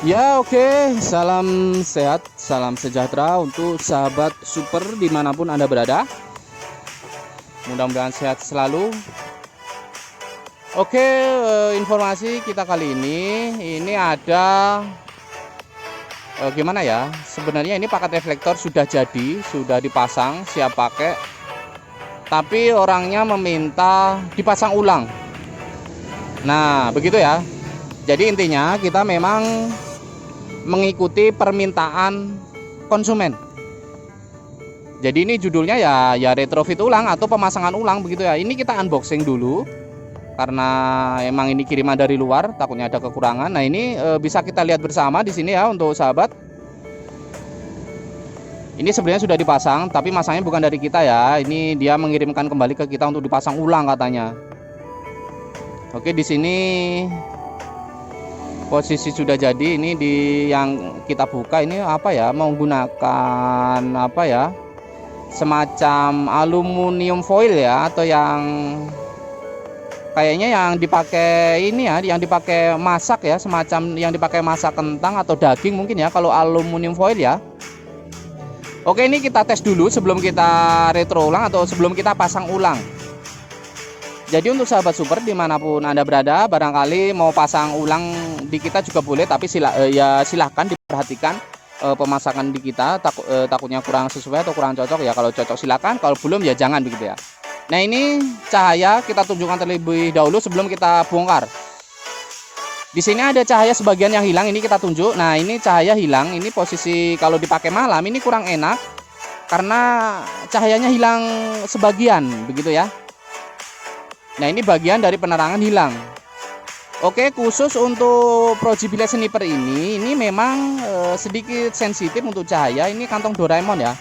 Ya oke, salam sehat, salam sejahtera untuk sahabat super dimanapun Anda berada. Mudah-mudahan sehat selalu. Oke, informasi kita kali ini ada gimana ya? Sebenarnya ini paket reflektor sudah jadi, sudah dipasang, siap pakai. Tapi orangnya meminta dipasang ulang. Nah, begitu ya. Jadi intinya kita memang mengikuti permintaan konsumen. Jadi ini judulnya ya retrofit ulang atau pemasangan ulang begitu ya. Ini kita unboxing dulu karena emang ini kiriman dari luar, takutnya ada kekurangan. Nah, ini bisa kita lihat bersama di sini ya untuk sahabat. Ini sebenarnya sudah dipasang, tapi masangnya bukan dari kita ya. Ini dia mengirimkan kembali ke kita untuk dipasang ulang katanya. Oke, di sini posisi sudah jadi. Ini di yang kita buka ini apa ya, menggunakan apa ya, semacam aluminium foil ya, atau yang kayaknya yang dipakai ini ya, yang dipakai masak ya, semacam yang dipakai masak kentang atau daging mungkin ya, kalau aluminium foil ya. Oke, ini kita tes dulu sebelum kita retro ulang atau sebelum kita pasang ulang. Jadi untuk sahabat super dimanapun Anda berada, barangkali mau pasang ulang di kita juga boleh, tapi silahkan diperhatikan pemasangan di kita, takutnya kurang sesuai atau kurang cocok ya. Kalau cocok silakan, kalau belum ya jangan begitu ya. Nah, ini cahaya kita tunjukkan terlebih dahulu sebelum kita bongkar. Di sini ada cahaya sebagian yang hilang, ini kita tunjuk. Nah, ini cahaya hilang, ini posisi kalau dipakai malam ini kurang enak karena cahayanya hilang sebagian begitu ya. Nah, ini bagian dari penerangan hilang. Oke, khusus untuk Projibilet Sniper ini memang sedikit sensitif untuk cahaya. Ini kantong Doraemon ya.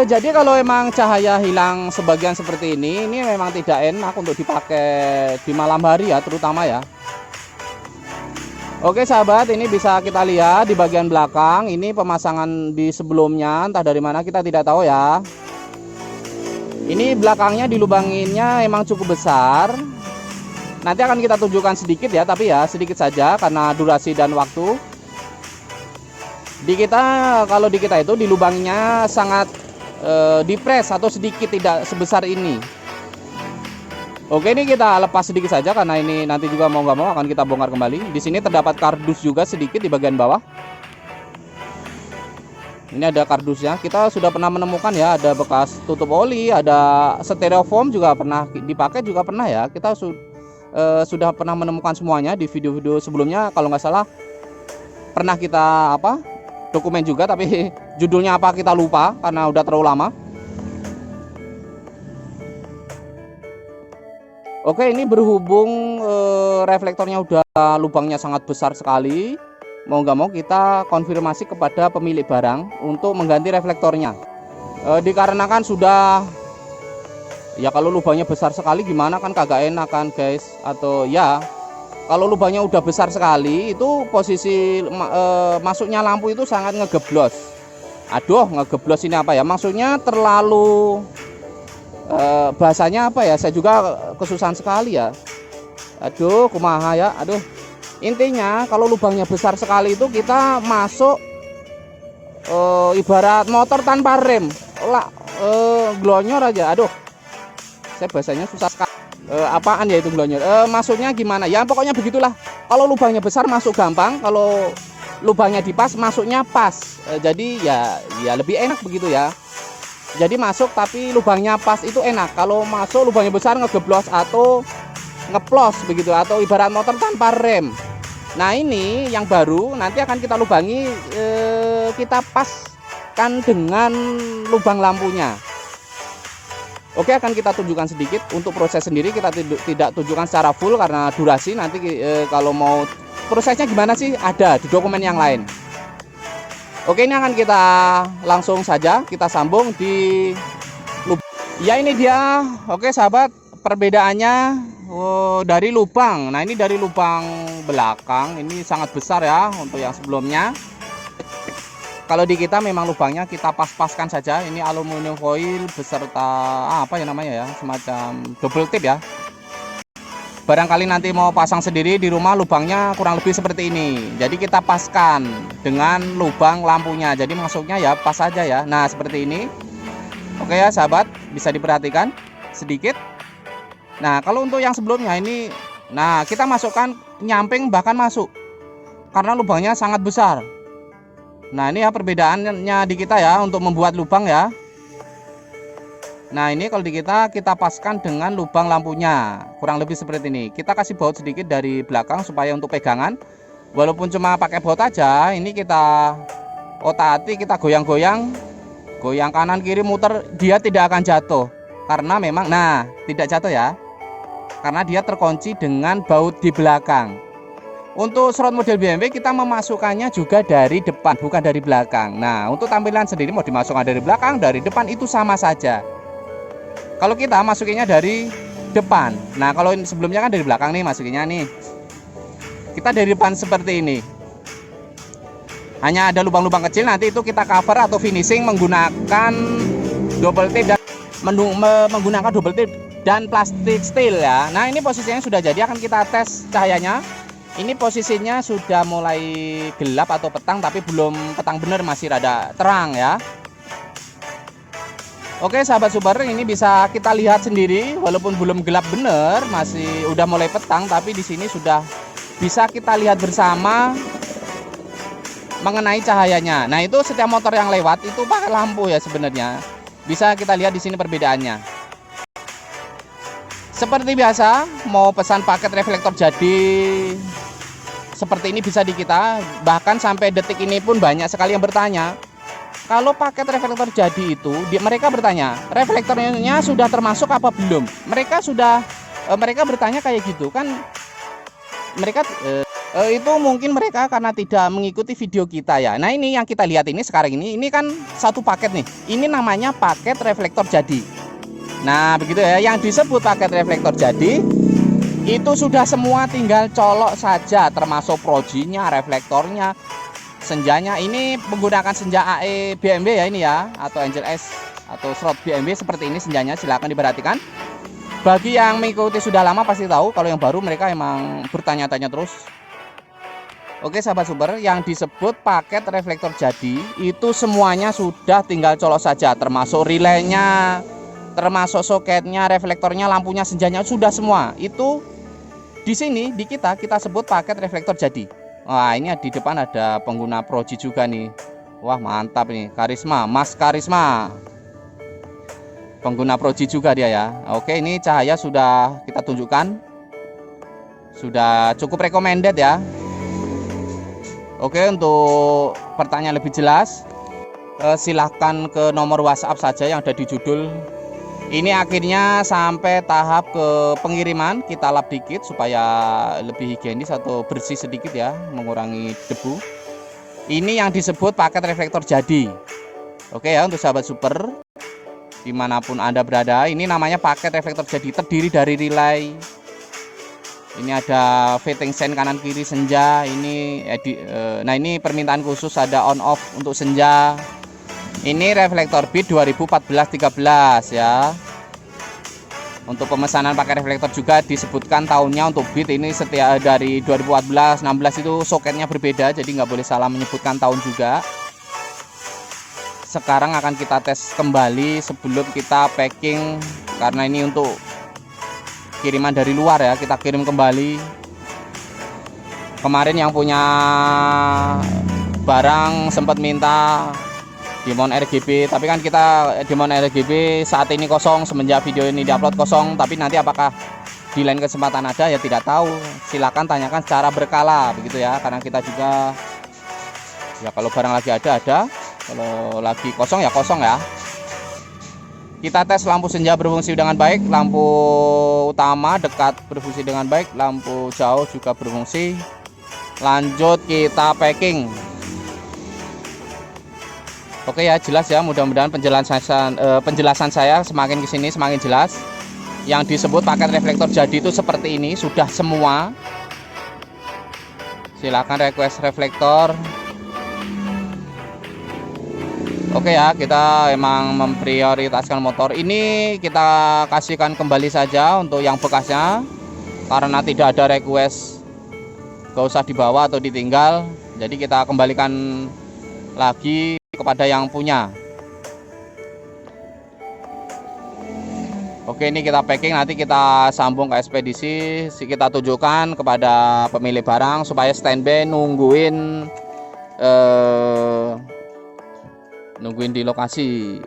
Jadi kalau emang cahaya hilang sebagian seperti ini memang tidak enak untuk dipakai di malam hari ya, terutama ya. Oke sahabat, ini bisa kita lihat di bagian belakang. Ini pemasangan di sebelumnya, entah dari mana kita tidak tahu ya. Ini belakangnya dilubanginnya emang cukup besar. Nanti akan kita tunjukkan sedikit ya, tapi ya sedikit saja karena durasi dan waktu. Kalau di kita itu dilubanginya sangat dipres atau sedikit, tidak sebesar ini. Oke, ini kita lepas sedikit saja karena ini nanti juga mau nggak mau akan kita bongkar kembali. Di sini terdapat kardus juga sedikit di bagian bawah. Ini ada kardusnya. Kita sudah pernah menemukan ya, ada bekas tutup oli, ada styrofoam juga pernah dipakai, juga pernah ya. Kita sudah pernah menemukan semuanya di video-video sebelumnya. Kalau nggak salah pernah kita dokumen juga, tapi judulnya apa kita lupa karena udah terlalu lama. Oke, ini berhubung reflektornya udah lubangnya sangat besar sekali, mau nggak mau kita konfirmasi kepada pemilik barang untuk mengganti reflektornya. Dikarenakan sudah ya, kalau lubangnya besar sekali gimana kan kagak enak kan guys. Atau ya kalau lubangnya udah besar sekali itu posisi masuknya lampu itu sangat ngegeblos. Aduh, ngegeblos ini apa ya, maksudnya terlalu bahasanya apa ya, saya juga kesusahan sekali ya. Aduh, kumaha ya, aduh. Intinya kalau lubangnya besar sekali itu kita masuk ibarat motor tanpa rem lah, glonyor aja. Aduh, saya bahasanya susah sekali. Apaan ya itu glonyor, maksudnya gimana ya, pokoknya begitulah. Kalau lubangnya besar masuk gampang, kalau lubangnya dipas masuknya pas. Jadi ya lebih enak begitu ya. Jadi masuk tapi lubangnya pas itu enak. Kalau masuk lubangnya besar ngegeblos atau ngeplos begitu, atau ibarat motor tanpa rem. Nah, ini yang baru nanti akan kita lubangi, kita paskan dengan lubang lampunya. Oke, akan kita tunjukkan sedikit. Untuk proses sendiri kita tidak tunjukkan secara full karena durasi. Nanti kalau mau prosesnya gimana sih, ada di dokumen yang lain. Oke, ini akan kita langsung saja kita sambung di lubang. Ya, ini dia. Oke sahabat, perbedaannya dari lubang. Nah, ini dari lubang belakang ini sangat besar ya untuk yang sebelumnya. Kalau di kita memang lubangnya kita pas-paskan saja. Ini aluminium foil beserta apa ya namanya ya, semacam double tip ya. barangkali nanti mau pasang sendiri di rumah, lubangnya kurang lebih seperti ini. Jadi kita paskan dengan lubang lampunya, jadi masuknya ya pas saja ya. Nah seperti ini. Oke ya sahabat, bisa diperhatikan sedikit. Nah kalau untuk yang sebelumnya ini, nah kita masukkan nyamping bahkan masuk, karena lubangnya sangat besar. Nah ini ya perbedaannya di kita ya untuk membuat lubang ya. Nah ini kalau di kita paskan dengan lubang lampunya, kurang lebih seperti ini. Kita kasih baut sedikit dari belakang supaya untuk pegangan, walaupun cuma pakai baut aja, ini kita otak-atik, kita goyang-goyang, goyang kanan kiri muter, dia tidak akan jatuh. Karena memang, nah tidak jatuh ya, karena dia terkunci dengan baut di belakang. Untuk serot model BMW kita memasukkannya juga dari depan, bukan dari belakang. Nah untuk tampilan sendiri mau dimasukkan dari belakang, dari depan itu sama saja. Kalau kita masukinnya dari depan. Nah kalau sebelumnya kan dari belakang nih masukinnya nih. Kita dari depan seperti ini. Hanya ada lubang-lubang kecil, nanti itu kita cover atau finishing menggunakan double tip dan menggunakan double tip dan plastik steel ya. Nah ini posisinya sudah jadi, akan kita tes cahayanya. Ini posisinya sudah mulai gelap atau petang, tapi belum petang bener, masih rada terang ya. Oke sahabat super, ini bisa kita lihat sendiri, walaupun belum gelap bener, masih udah mulai petang, tapi di sini sudah bisa kita lihat bersama mengenai cahayanya. Nah itu setiap motor yang lewat itu pakai lampu ya sebenarnya. Bisa kita lihat di sini perbedaannya. Seperti biasa, mau pesan paket reflektor jadi seperti ini bisa di kita. Bahkan sampai detik ini pun banyak sekali yang bertanya, kalau paket reflektor jadi itu, mereka bertanya, reflektornya sudah termasuk apa belum? Mereka bertanya kayak gitu kan. Mereka itu mungkin mereka karena tidak mengikuti video kita ya. Nah ini yang kita lihat ini sekarang ini kan satu paket nih. Ini namanya paket reflektor jadi. Nah begitu ya, yang disebut paket reflektor jadi itu sudah semua tinggal colok saja, termasuk projinya, reflektornya, senjanya. Ini menggunakan senja AE BMW ya ini ya, atau Angel S atau Shroud BMW seperti ini senjanya. Silahkan diperhatikan. Bagi yang mengikuti sudah lama pasti tahu, kalau yang baru mereka emang bertanya-tanya terus. Oke sahabat super, yang disebut paket reflektor jadi itu semuanya sudah tinggal colok saja, termasuk relaynya, termasuk soketnya, reflektornya, lampunya, senjanya, sudah semua. Itu di sini di kita sebut paket reflektor jadi. Wah ini di depan ada pengguna proji juga nih. Wah mantap nih, Karisma, Mas Karisma, pengguna proji juga dia ya. Oke ini cahaya sudah kita tunjukkan, sudah cukup recommended ya. Oke untuk pertanyaan lebih jelas silahkan ke nomor WhatsApp saja yang ada di judul. Ini akhirnya sampai tahap ke pengiriman, kita lap dikit supaya lebih higienis atau bersih sedikit ya, mengurangi debu. Ini yang disebut paket reflektor jadi. Oke ya untuk sahabat super dimanapun Anda berada, ini namanya paket reflektor jadi, terdiri dari relay. Ini ada fitting sen kanan kiri senja. Ini nah ini permintaan khusus, ada on off untuk senja. Ini reflektor beat 2014-13 ya. Untuk pemesanan pakai reflektor juga disebutkan tahunnya. Untuk beat ini setiap dari 2014-16 itu soketnya berbeda, jadi nggak boleh salah menyebutkan tahun juga. Sekarang akan kita tes kembali sebelum kita packing, karena ini untuk kiriman dari luar ya, kita kirim kembali. Kemarin yang punya barang sempat minta Demon RGB, tapi kan kita Demon RGB saat ini kosong, semenjak video ini diupload kosong. Tapi nanti apakah di lain kesempatan ada ya tidak tahu. Silakan tanyakan secara berkala begitu ya, karena kita juga ya kalau barang lagi ada, kalau lagi kosong ya kosong ya. Kita tes lampu senja berfungsi dengan baik, lampu utama dekat berfungsi dengan baik, lampu jauh juga berfungsi. Lanjut kita packing. Oke ya, jelas ya, mudah-mudahan penjelasan saya semakin kesini semakin jelas. Yang disebut paket reflektor jadi itu seperti ini, sudah semua. Silahkan request reflektor. Oke ya, kita emang memprioritaskan motor ini, kita kasihkan kembali saja untuk yang bekasnya. karena tidak ada request gak usah dibawa atau ditinggal, jadi kita kembalikan lagi kepada yang punya. Oke, ini kita packing, nanti kita sambung ke ekspedisi, kita tunjukkan kepada pemilik barang supaya standby nungguin di lokasi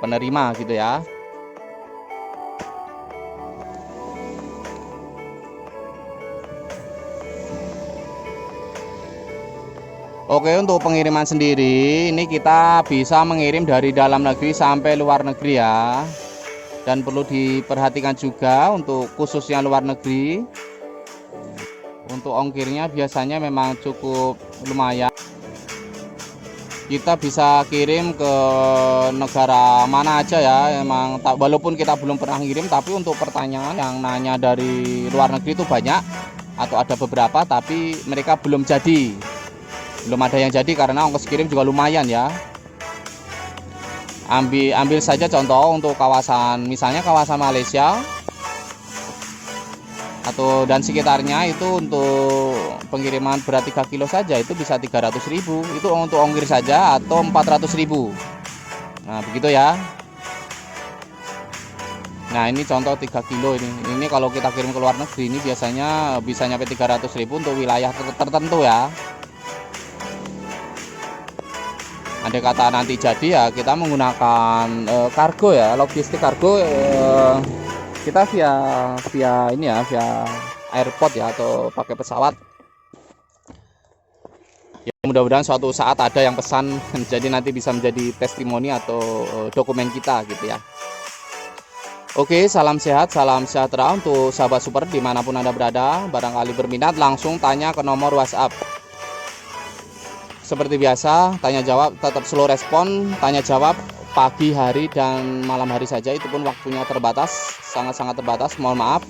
penerima gitu ya. Oke, untuk pengiriman sendiri ini kita bisa mengirim dari dalam negeri sampai luar negeri ya. Dan perlu diperhatikan juga untuk khususnya luar negeri, untuk ongkirnya biasanya memang cukup lumayan. Kita bisa kirim ke negara mana aja ya, emang walaupun kita belum pernah ngirim, tapi untuk pertanyaan yang nanya dari luar negeri itu banyak, atau ada beberapa tapi mereka belum ada yang jadi karena ongkos kirim juga lumayan ya. Ambil saja contoh untuk kawasan, misalnya kawasan Malaysia dan sekitarnya, itu untuk pengiriman berat 3 kilo saja itu bisa 300.000, itu untuk ongkir saja, atau 400.000. Nah begitu ya. Nah ini contoh 3 kilo ini kalau kita kirim ke luar negeri ini biasanya bisa nyampe 300.000 untuk wilayah tertentu ya. Andai kata nanti jadi ya kita menggunakan kargo ya, logistik kargo, kita via ini ya, via airport ya, atau pakai pesawat. Ya, mudah-mudahan suatu saat ada yang pesan jadi nanti bisa menjadi testimoni atau dokumen kita gitu ya. Oke, salam sehat, salam sejahtera untuk sahabat super dimanapun Anda berada. Barangkali berminat langsung tanya ke nomor WhatsApp. Seperti biasa, tanya jawab tetap slow respon, tanya jawab pagi hari dan malam hari saja, itu pun waktunya terbatas, sangat-sangat terbatas, mohon maaf.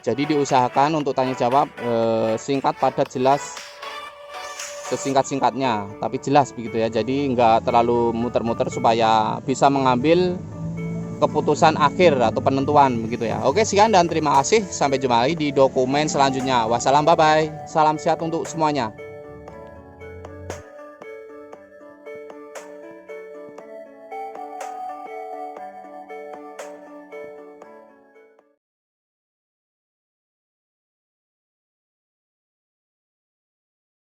Jadi diusahakan untuk tanya jawab singkat, padat, jelas, sesingkat-singkatnya tapi jelas begitu ya. Jadi nggak terlalu muter-muter supaya bisa mengambil keputusan akhir atau penentuan begitu ya. Oke, sekian dan terima kasih, sampai jumpa lagi di dokumen selanjutnya. Wassalam, bye bye, salam sehat untuk semuanya.